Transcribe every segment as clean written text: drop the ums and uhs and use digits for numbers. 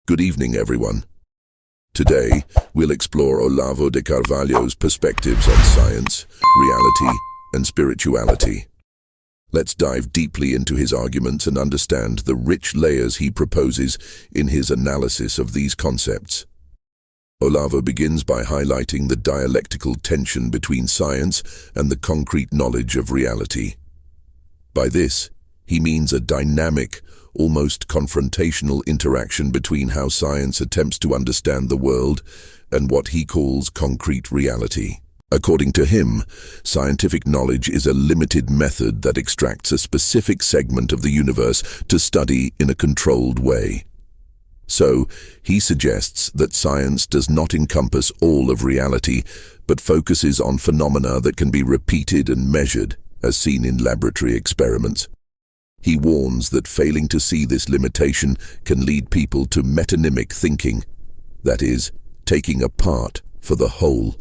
Good evening, everyone. Today, we'll explore Olavo de Carvalho's perspectives on science, reality, and spirituality. Let's dive deeply into his arguments and understand the rich layers he proposes in his analysis of these concepts. Olavo begins by highlighting the dialectical tension between science and the concrete knowledge of reality. By this, he means a dynamic, almost confrontational interaction between how science attempts to understand the world and what he calls concrete reality. According to him, scientific knowledge is a limited method that extracts a specific segment of the universe to study in a controlled way. So, he suggests that science does not encompass all of reality, but focuses on phenomena that can be repeated and measured, as seen in laboratory experiments. He warns that failing to see this limitation can lead people to metonymic thinking, that is, taking a part for the whole.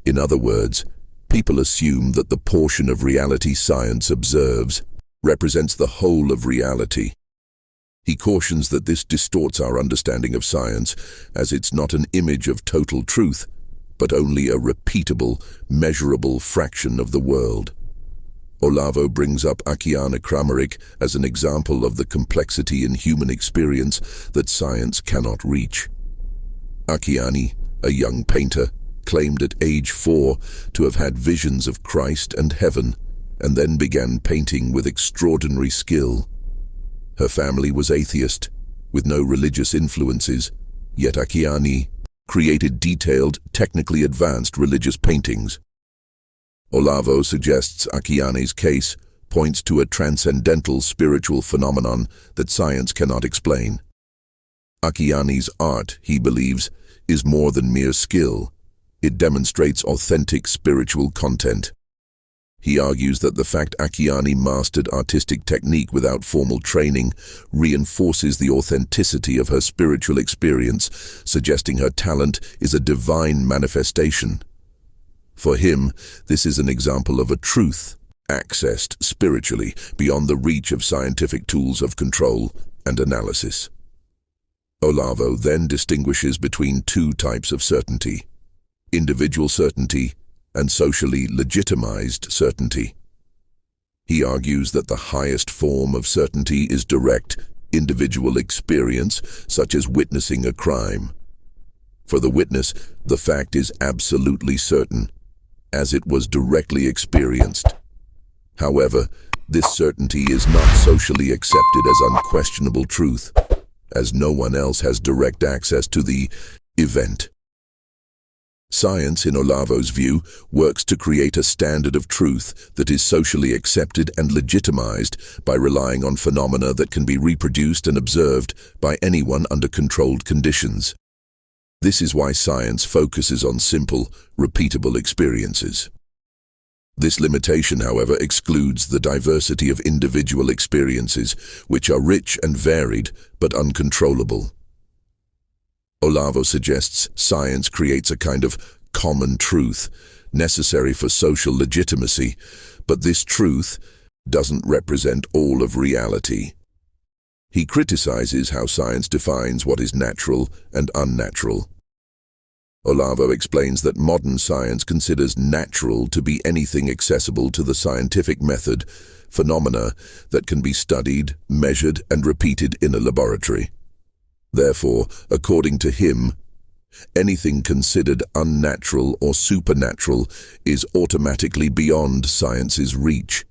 In other words, people assume that the portion of reality science observes represents the whole of reality. He cautions that this distorts our understanding of science, as it's not an image of total truth, but only a repeatable, measurable fraction of the world. Olavo brings up Akiane Kramarik as an example of the complexity in human experience that science cannot reach. Akiane, a young painter, claimed at age 4 to have had visions of Christ and heaven, and then began painting with extraordinary skill. Her family was atheist, with no religious influences, yet Akiane created detailed, technically advanced religious paintings. Olavo suggests Akiane's case points to a transcendental spiritual phenomenon that science cannot explain. Akiane's art, he believes, is more than mere skill. It demonstrates authentic spiritual content. He argues that the fact Akiane mastered artistic technique without formal training reinforces the authenticity of her spiritual experience, suggesting her talent is a divine manifestation. For him, this is an example of a truth accessed spiritually beyond the reach of scientific tools of control and analysis. Olavo then distinguishes between two types of certainty: individual certainty and socially legitimized certainty. He argues that the highest form of certainty is direct, individual experience, such as witnessing a crime. For the witness, the fact is absolutely certain, as it was directly experienced. However, this certainty is not socially accepted as unquestionable truth, as no one else has direct access to the event. Science, in Olavo's view, works to create a standard of truth that is socially accepted and legitimized by relying on phenomena that can be reproduced and observed by anyone under controlled conditions. This is why science focuses on simple, repeatable experiences. This limitation, however, excludes the diversity of individual experiences, which are rich and varied, but uncontrollable. Olavo suggests science creates a kind of common truth, necessary for social legitimacy, but this truth doesn't represent all of reality. He criticizes how science defines what is natural and unnatural. Olavo explains that modern science considers natural to be anything accessible to the scientific method, phenomena that can be studied, measured, and repeated in a laboratory. Therefore, according to him, anything considered unnatural or supernatural is automatically beyond science's reach.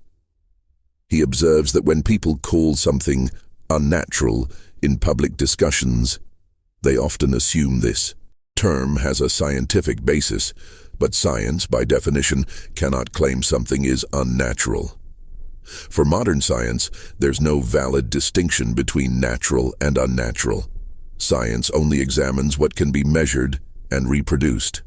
He observes that when people call something unnatural in public discussions, they often assume this term has a scientific basis, but science, by definition, cannot claim something is unnatural. For modern science, there's no valid distinction between natural and unnatural. Science only examines what can be measured and reproduced.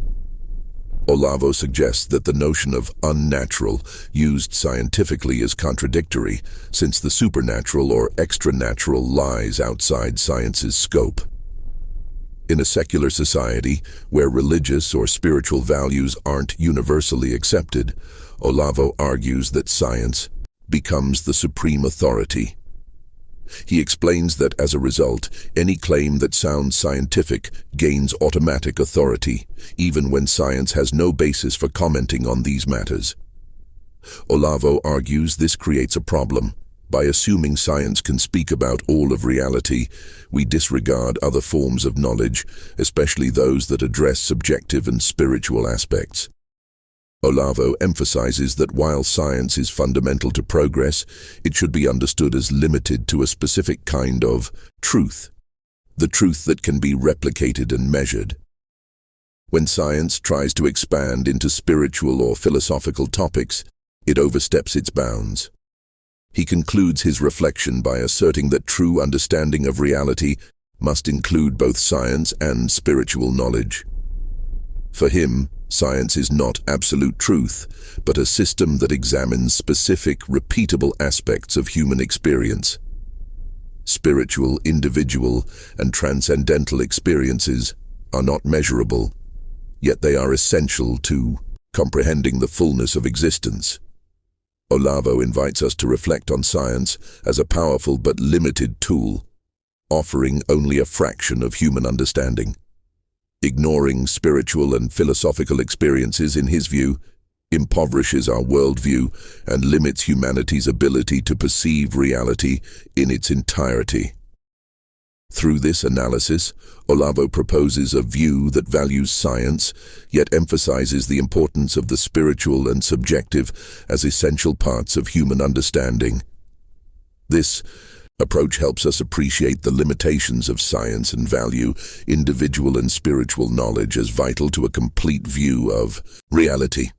Olavo suggests that the notion of unnatural, used scientifically, is contradictory, since the supernatural or extranatural lies outside science's scope. In a secular society, where religious or spiritual values aren't universally accepted, Olavo argues that science becomes the supreme authority. He explains that as a result, any claim that sounds scientific gains automatic authority, even when science has no basis for commenting on these matters. Olavo argues this creates a problem. By assuming science can speak about all of reality, we disregard other forms of knowledge, especially those that address subjective and spiritual aspects. Olavo emphasizes that while science is fundamental to progress, it should be understood as limited to a specific kind of truth, the truth that can be replicated and measured. When science tries to expand into spiritual or philosophical topics, it oversteps its bounds. He concludes his reflection by asserting that true understanding of reality must include both science and spiritual knowledge. For him, science is not absolute truth, but a system that examines specific, repeatable aspects of human experience. Spiritual, individual, and transcendental experiences are not measurable, yet they are essential to comprehending the fullness of existence. Olavo invites us to reflect on science as a powerful but limited tool, offering only a fraction of human understanding. Ignoring spiritual and philosophical experiences, in his view, impoverishes our worldview and limits humanity's ability to perceive reality in its entirety. Through this analysis, Olavo proposes a view that values science, yet emphasizes the importance of the spiritual and subjective as essential parts of human understanding. This approach helps us appreciate the limitations of science and value individual and spiritual knowledge as vital to a complete view of reality.